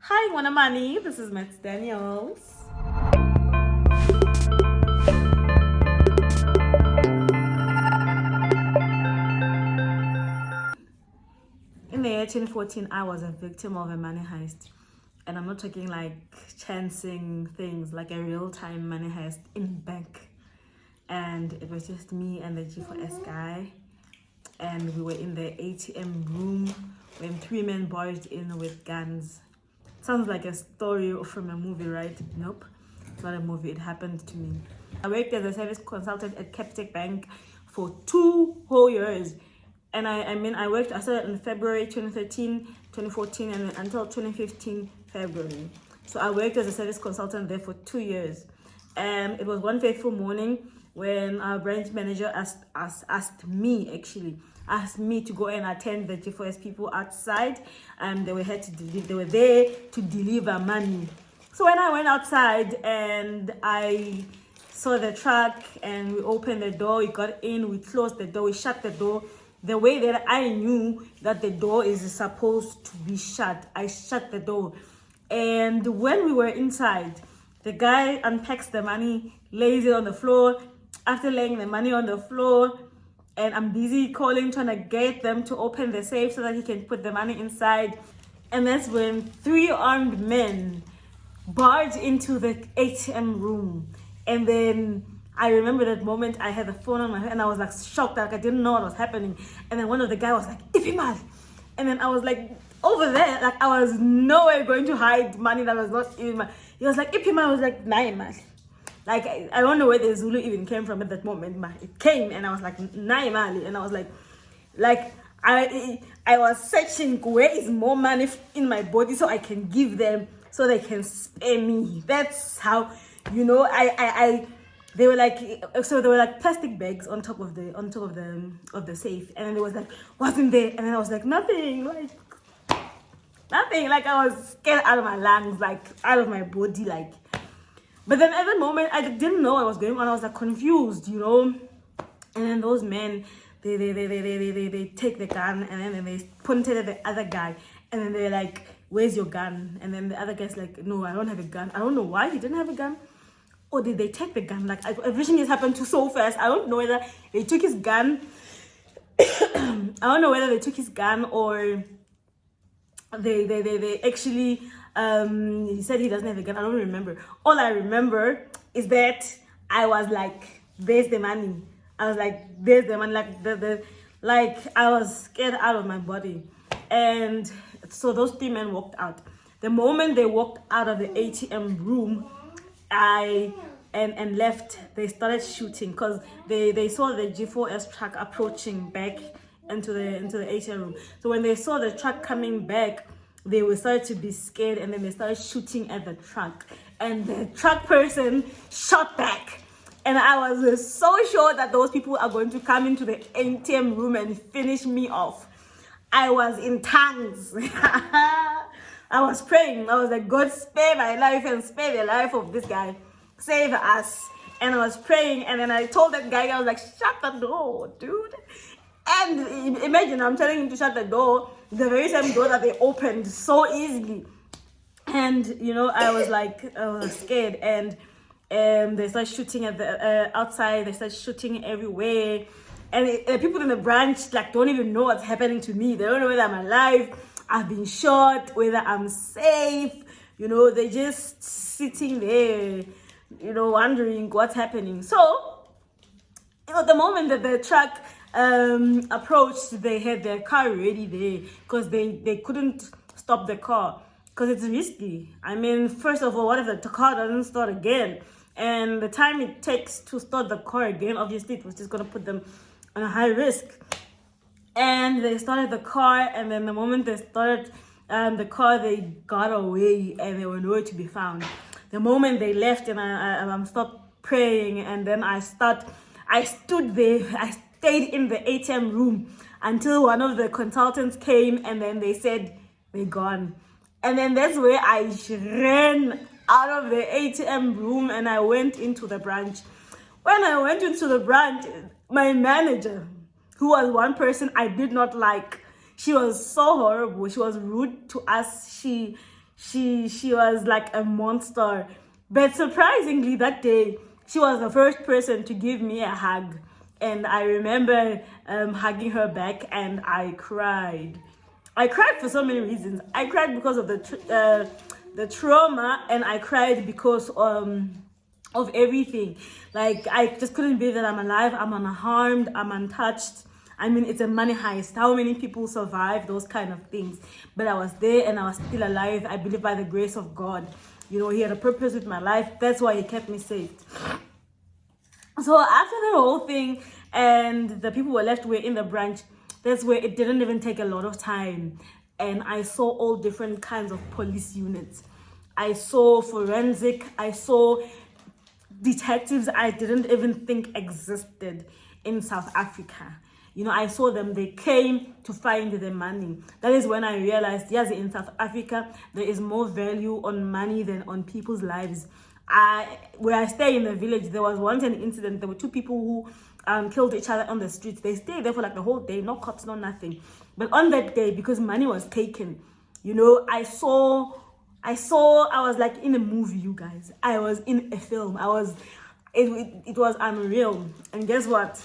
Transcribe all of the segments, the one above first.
Hi, Wanamani. This is Matt Daniels. In the year 2014, I was a victim of a money heist. And I'm not talking like chancing things, like a real-time money heist in bank. And it was just me and the G4S guy. And we were in the ATM room when three men barged in with guns. Sounds like a story from a movie, right? Nope, it's not a movie. It happened to me. I worked as a service consultant at Capitec Bank for 2 whole years. And I started in February 2013, 2014, and until 2015 February. So I worked as a service consultant there for 2 years. And it was one fateful morning when our branch manager asked me to go and attend the G4S people outside. They were there to deliver money. So when I went outside and I saw the truck and we opened the door, we got in, we closed the door, we shut the door. The way that I knew that the door is supposed to be shut, I shut the door. And when we were inside, the guy unpacks the money, lays it on the floor. After laying the money on the floor, and I'm busy trying to get them to open the safe so that he can put the money inside. And that's when 3 armed men barged into the ATM room. And then I remember that moment. I had the phone on my head and I was like shocked, like I didn't know what was happening. And then one of the guys was like, "Ipimal." And then I was like, over there, like I was nowhere going to hide money that was not in my. He was like, "Ipimal." I was like, "Naimal." Like I don't know where the Zulu even came from at that moment, but it came and I was like, "Naimali," and I was like I was searching where is more money in my body so I can give them so they can spare me. That's how, they were like plastic bags on top of the safe, and then there was like, "Wasn't there?" And then I was like, nothing, like I was scared out of my lungs, like out of my body, like. But then at the moment, I didn't know what was going on. I was like confused, And then those men, they take the gun and then they pointed at the other guy. And then they're like, "Where's your gun?" And then the other guy's like, "No, I don't have a gun." I don't know why he didn't have a gun. Or did they take the gun? Like everything has happened so fast. I don't know whether they took his gun. I don't know whether they took his gun or they actually he said he doesn't have a gun. I don't remember. All I remember is that I was like, "There's the money." I was like, "There's the money." Like I was scared out of my body. And so those 3 men walked out. The moment they walked out of the ATM room, and left, they started shooting because they saw the G4S truck approaching back into the ATM room. So when they saw the truck coming back, they were started to be scared, and then they started shooting at the truck, and the truck person shot back. And I was so sure that those people are going to come into the ATM room and finish me off. I was in tongues. I was praying. I was like, "God, spare my life and spare the life of this guy. Save us." And I was praying, and then I told that guy, I was like, "Shut the door, dude." And imagine I'm telling him to shut the door, the very same door that they opened so easily. And I was scared, and they started shooting at the outside. They started shooting everywhere, and the people in the branch don't even know what's happening to me. They don't know whether I'm alive, I've been shot, whether I'm safe. They're just sitting there, wondering what's happening. So the moment that the truck approached, they had their car ready there because they couldn't stop the car because it's risky. I mean, first of all, what if the car doesn't start again? And the time it takes to start the car again, obviously, it was just going to put them on a high risk. And they started the car, and then the moment they started the car, they got away and they were nowhere to be found. The moment they left, and I stopped praying, and then I stood there, I stayed in the ATM room until one of the consultants came, and then they said they're gone. And then that's where I ran out of the ATM room and I went into the branch. When I went into the branch, my manager, who was one person I did not like, she was so horrible. She was rude to us. She She was like a monster. But surprisingly, that day, she was the first person to give me a hug. And I remember hugging her back, and I cried. I cried for so many reasons. I cried because of the trauma, and I cried because of everything. Like, I just couldn't believe that I'm alive, I'm unharmed, I'm untouched. I mean, it's a money heist. How many people survive those kind of things? But I was there and I was still alive. I believe by the grace of God. You know, he had a purpose with my life. That's why he kept me safe. So after the whole thing and the people were left were in the branch, that's where it didn't even take a lot of time. And I saw all different kinds of police units. I saw forensic, I saw detectives I didn't even think existed in South Africa. You know, I saw them, they came to find the money. That is when I realized, yes, in South Africa, there is more value on money than on people's lives. Where I stay in the village, there was once an incident. There were two people who killed each other on the streets. They stayed there for like the whole day, no cops, no nothing. But on that day, because money was taken, you know, I was like in a movie, you guys. I was in a film. It was unreal. And guess what?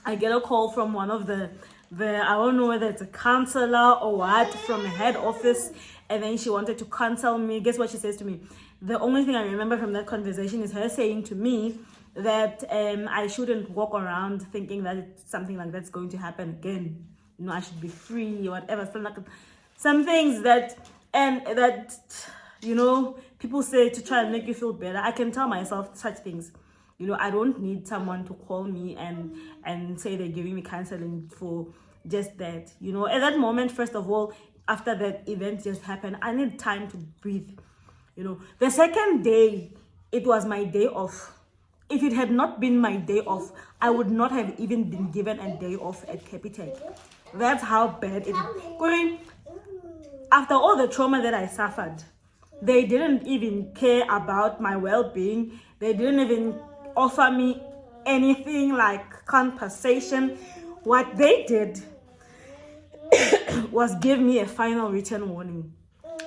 I get a call from one of the I don't know whether it's a counselor or what, from a head office, and then she wanted to counsel me. Guess what she says to me? The only thing I remember from that conversation is her saying to me that I shouldn't walk around thinking that it's something like that's going to happen again. You know, I should be free or whatever. Some things that you know, people say to try and make you feel better. I can tell myself such things. You know, I don't need someone to call me and say they're giving me counseling for just that. You know, at that moment, first of all, after that event just happened, I need time to breathe. You know, the second day, it was my day off. If it had not been my day off, I would not have even been given a day off at Capitec. That's how bad it is. Going, after all the trauma that I suffered, they didn't even care about my well-being. They didn't even offer me anything like compensation. What they did was give me a final written warning.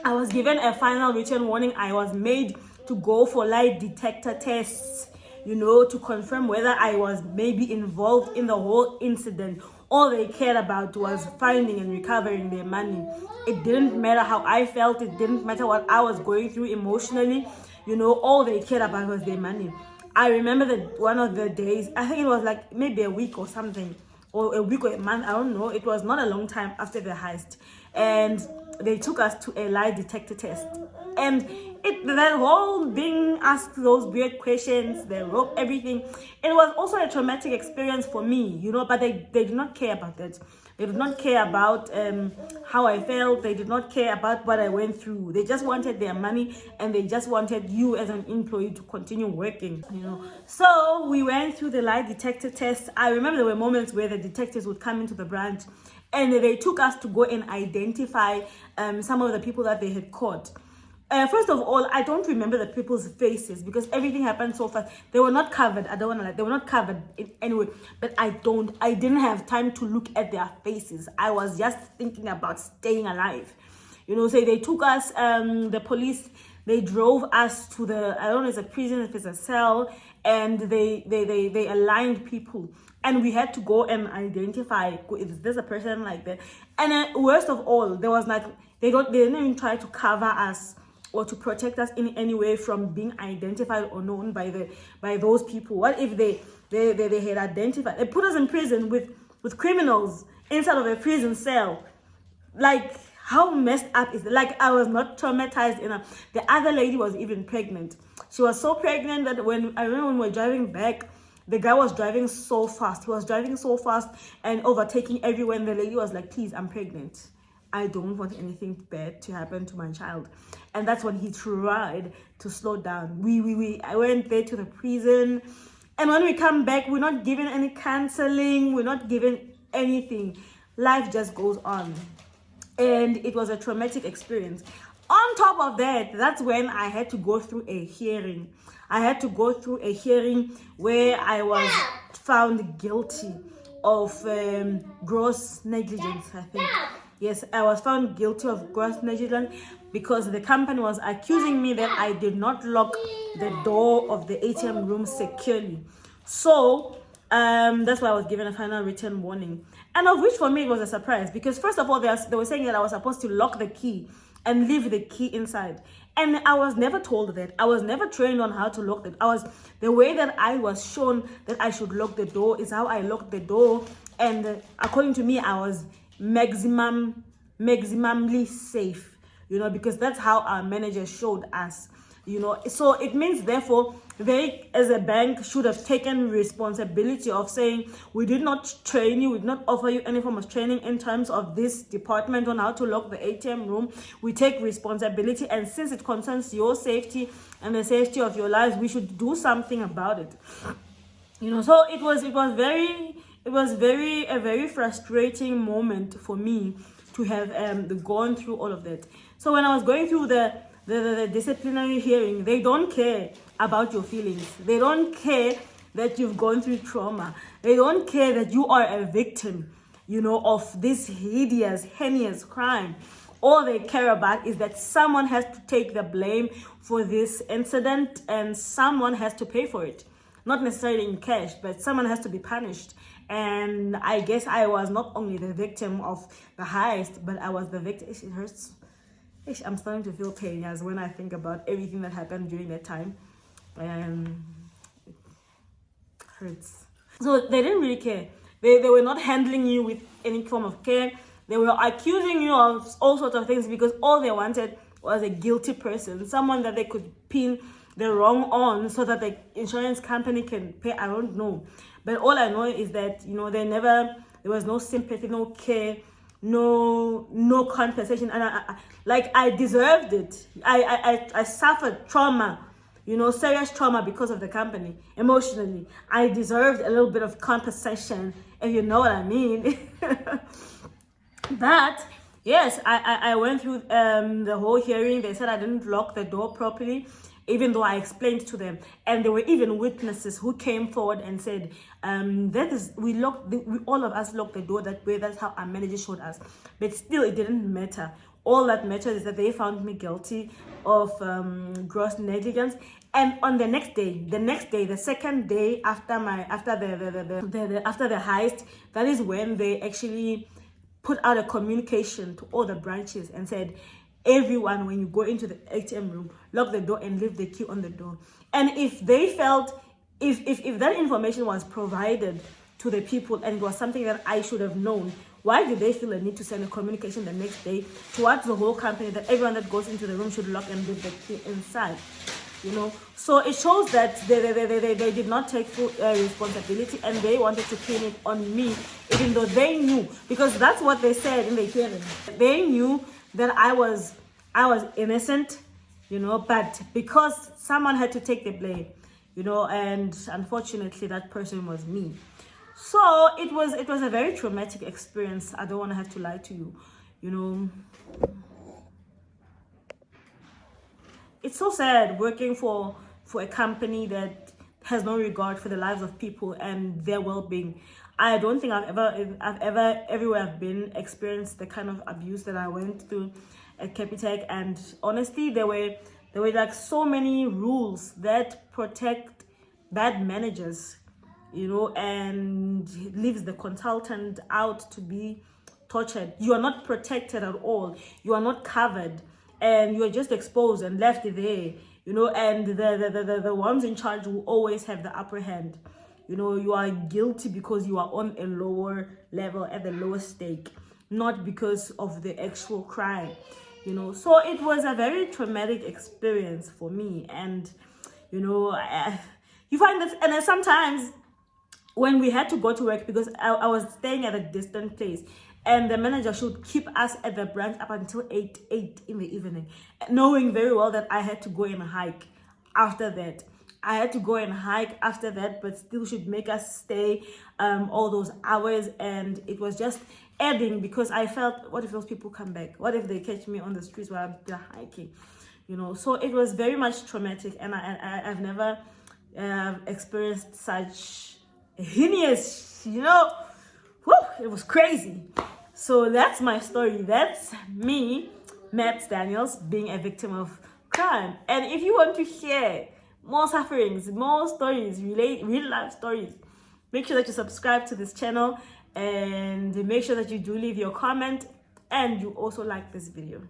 I was given a final written warning. I was made to go for lie detector tests, you know, to confirm whether I was maybe involved in the whole incident. All they cared about was finding and recovering their money. It didn't matter how I felt. It didn't matter what I was going through emotionally. You know, all they cared about was their money. I remember that one of the days, I think it was like maybe a week or something, or a week or a month, I don't know. It was not a long time after the heist. And they took us to a lie detector test. And that whole being asked those weird questions, the rope, everything, it was also a traumatic experience for me, you know, but they did not care about that. They did not care about how I felt. They did not care about what I went through. They just wanted their money, and they just wanted you as an employee to continue working, you know. So we went through the lie detector test. I remember there were moments where the detectives would come into the branch, and they took us to go and identify some of the people that they had caught. First of all, I don't remember the people's faces because everything happened so fast. They were not covered. I don't want to lie. They were not covered in any way. But I didn't have time to look at their faces. I was just thinking about staying alive. You know, so they took us, the police, they drove us to the, I don't know if it's a prison, if it's a cell, and they aligned people. And we had to go and identify, is this a person like that? And worst of all, there was like, they didn't even try to cover us or to protect us in any way from being identified or known by those people. What if they had identified? They put us in prison with criminals inside of a prison cell. Like, how messed up is it? Like, I was not traumatized enough. The other lady was even pregnant. She was so pregnant that I remember when we were driving back, the guy was driving so fast. He was driving so fast and overtaking everywhere. And the lady was like, please, I'm pregnant. I don't want anything bad to happen to my child. And that's when he tried to slow down. I went there to the prison. And when we come back, we're not given any counseling. We're not given anything. Life just goes on. And it was a traumatic experience. On top of that, that's when I had to go through a hearing. I had to go through a hearing where I was found guilty of gross negligence, I think. Yes, I was found guilty of gross negligence because the company was accusing me that I did not lock the door of the ATM room securely. So that's why I was given a final written warning. And of which for me it was a surprise, because first of all, they were saying that I was supposed to lock the key and leave the key inside. And I was never told that. I was never trained on how to lock it. The way that I was shown that I should lock the door is how I locked the door. And according to me, I was maximally safe, because that's how our manager showed us, so it means therefore they as a bank should have taken responsibility of saying, we did not train you, we did not offer you any form of training in terms of this department on how to lock the ATM room. We take responsibility, and since it concerns your safety and the safety of your lives, we should do something about it. So it was a very frustrating moment for me to have gone through all of that. So when I was going through the disciplinary hearing, they don't care about your feelings. They don't care that you've gone through trauma. They don't care that you are a victim, of this hideous, heinous crime. All they care about is that someone has to take the blame for this incident and someone has to pay for it. Not necessarily in cash, but someone has to be punished. And I guess I was not only the victim of the heist, but I was the victim. It hurts. I'm starting to feel pain as when I think about everything that happened during that time. It hurts. So they didn't really care. They were not handling you with any form of care. They were accusing you of all sorts of things because all they wanted was a guilty person, someone that they could pin the wrong on so that the insurance company can pay. I don't know. But all I know is that, there was no sympathy, no care, no compensation. And I deserved it. I suffered trauma, serious trauma because of the company. Emotionally, I deserved a little bit of compensation, if you know what I mean. But yes, I went through the whole hearing. They said I didn't lock the door properly, even though I explained to them. And there were even witnesses who came forward and said, all of us locked the door that way. That's how our manager showed us. But still, it didn't matter. All that matters is that they found me guilty of gross negligence. And on the next day, the second day after the heist, that is when they actually put out a communication to all the branches and said, everyone, when you go into the ATM room, lock the door and leave the key on the door. And if they felt, if that information was provided to the people and it was something that I should have known, why did they feel a need to send a communication the next day towards the whole company that everyone that goes into the room should lock and leave the key inside? So it shows that they did not take full responsibility, and they wanted to pin it on me, even though they knew, because that's what they said in the hearing. They knew that I was innocent, but because someone had to take the blame, and unfortunately that person was me. So it was a very traumatic experience. I don't want to have to lie to you, It's so sad working for a company that has no regard for the lives of people and their well-being. I don't think I've ever everywhere I've been experienced the kind of abuse that I went through at Capitec. And honestly, there were like so many rules that protect bad managers, and leaves the consultant out to be tortured. You are not protected at all. You are not covered. And you're just exposed and left there, and the ones in charge will always have the upper hand. You are guilty because you are on a lower level at the lowest stake, not because of the actual crime, So it was a very traumatic experience for me. And, you find that, and then sometimes when we had to go to work, because I was staying at a distant place, and the manager should keep us at the branch up until 8 in the evening, knowing very well that I had to go and hike after that. But still should make us stay all those hours. And it was just adding, because I felt, what if those people come back? What if they catch me on the streets while I'm still hiking? So it was very much traumatic, and I've never experienced such heinous, it was crazy. So that's my story. That's me, Matt Daniels, being a victim of crime. And if you want to hear more sufferings, more stories, real life stories, make sure that you subscribe to this channel and make sure that you do leave your comment and you also like this video.